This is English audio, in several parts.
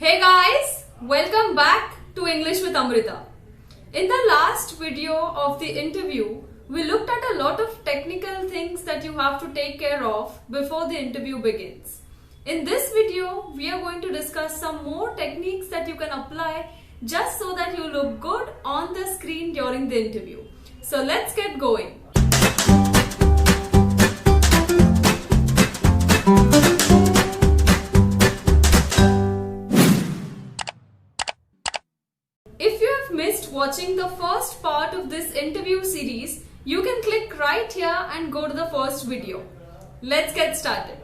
Hey guys, welcome back to English with Amrita. In the last video of the interview, we looked at a lot of technical things that you have to take care of before the interview begins. In this video, we are going to discuss some more techniques that you can apply just so that you look good on the screen during the interview. So let's get going. If you have missed watching the first part of this interview series, you can click right here and go to the first video. Let's get started.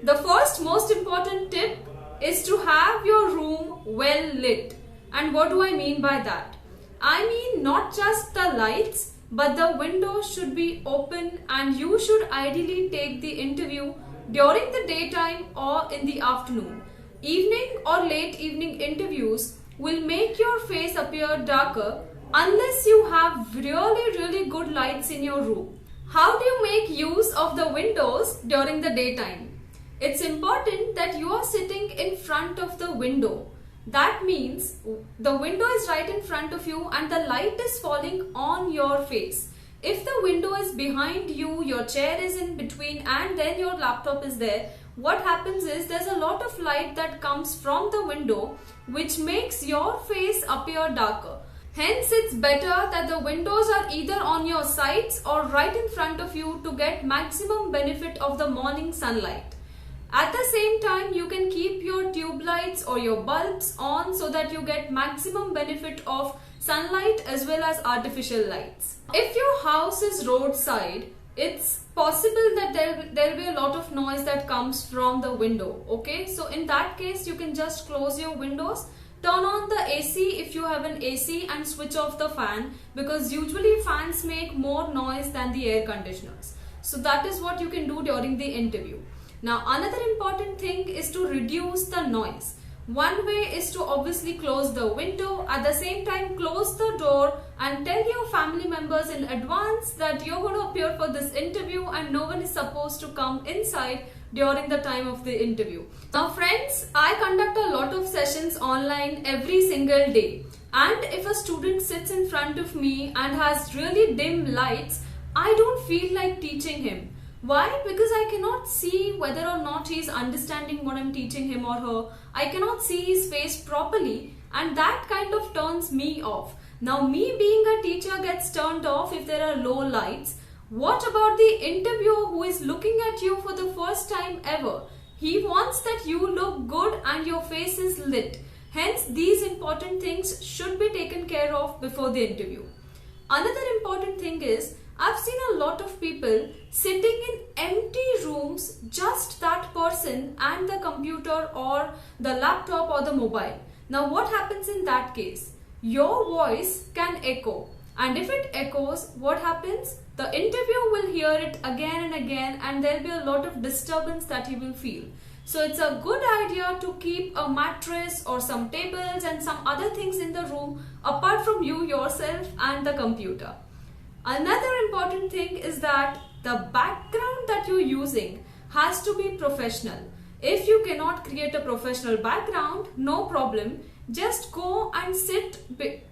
The first most important tip is to have your room well lit. And what do I mean by that? I mean not just the lights, but the windows should be open and you should ideally take the interview during the daytime or in the afternoon. Evening or late evening interviews will make your face appear darker unless you have really good lights in your room. How do you make use of the windows during the daytime? It's important that you are sitting in front of the window. That means the window is right in front of you and the light is falling on your face. If the window is behind you, your chair is in between and then your laptop is there, what happens is there's a lot of light that comes from the window which makes your face appear darker. Hence, it's better that the windows are either on your sides or right in front of you to get maximum benefit of the morning sunlight. At the same time, you can keep your tube lights or your bulbs on so that you get maximum benefit of sunlight as well as artificial lights. If your house is roadside, it's possible that there'll be a lot of noise that comes from the window. Okay, so in that case, you can just close your windows, turn on the AC if you have an AC and switch off the fan, because usually fans make more noise than the air conditioners. So that is what you can do during the interview. Now another important thing is to reduce the noise. One way is to obviously close the window, at the same time close the door and tell your family members in advance that you're going to appear for this interview and no one is supposed to come inside during the time of the interview. Now friends, I conduct a lot of sessions online every single day, and if a student sits in front of me and has really dim lights, I don't feel like teaching him. Why? Because I cannot see whether or not he is understanding what I'm teaching him or her. I cannot see his face properly and that kind of turns me off. Now me being a teacher gets turned off if there are low lights. What about the interviewer who is looking at you for the first time ever? He wants that you look good and your face is lit. Hence, these important things should be taken care of before the interview. Another important thing is, I've seen a lot of people sitting in empty rooms, just that person and the computer or the laptop or the mobile. Now what happens in that case? Your voice can echo, and if it echoes, what happens? The interviewer will hear it again and again and there'll be a lot of disturbance that he will feel. So it's a good idea to keep a mattress or some tables and some other things in the room apart from you yourself and the computer. Another important thing is that the background that you're using has to be professional. If you cannot create a professional background, no problem. Just go and sit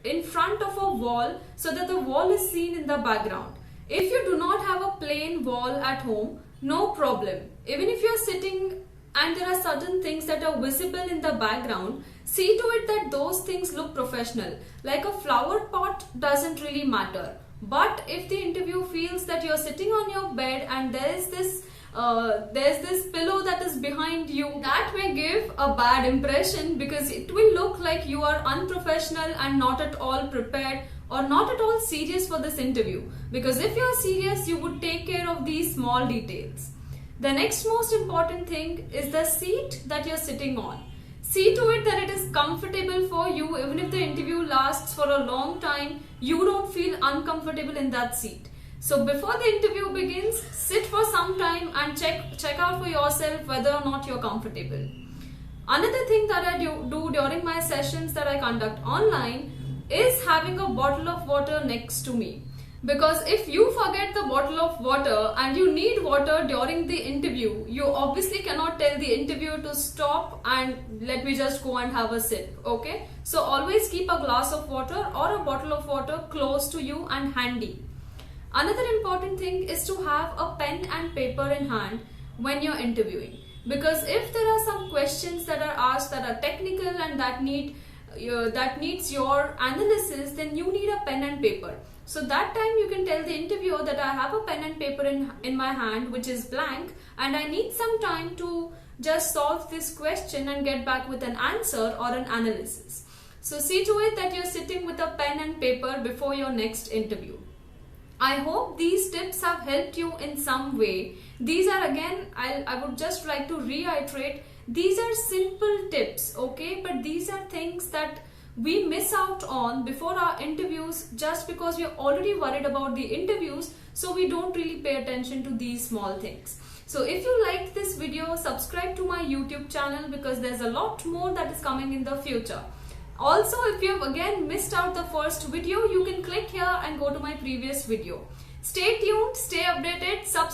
in front of a wall so that the wall is seen in the background. If you do not have a plain wall at home, no problem. Even if you're sitting and there are certain things that are visible in the background, see to it that those things look professional. Like a flower pot doesn't really matter. But if the interview feels that you're sitting on your bed and there's this pillow that is behind you, that may give a bad impression because it will look like you are unprofessional and not at all prepared or not at all serious for this interview. Because if you're serious, you would take care of these small details. The next most important thing is the seat that you're sitting on. See to it that it is comfortable for you. Even if the interview lasts for a long time, you don't feel uncomfortable in that seat. So before the interview begins, sit for some time and check out for yourself whether or not you're comfortable. Another thing that I do during my sessions that I conduct online is having a bottle of water next to me. Because if you forget the bottle of water and you need water during the interview, you obviously cannot tell the interviewer to stop and let me just go and have a sip, okay? So always keep a glass of water or a bottle of water close to you and handy. Another important thing is to have a pen and paper in hand when you're interviewing. Because if there are some questions that are asked that are technical and that needs your analysis, then you need a pen and paper. So that time you can tell the interviewer that I have a pen and paper in my hand which is blank and I need some time to just solve this question and get back with an answer or an analysis. So see to it that you're sitting with a pen and paper before your next interview. I hope these tips have helped you in some way. These are, again, I would just like to reiterate, these are simple tips, okay? But these are things that we miss out on before our interviews just because we're already worried about the interviews, so we don't really pay attention to these small things. So if you liked this video, subscribe to my YouTube channel because there's a lot more that is coming in the future. Also, if you have again missed out the first video, you can click here and go to my previous video. Stay tuned, stay updated, subscribe.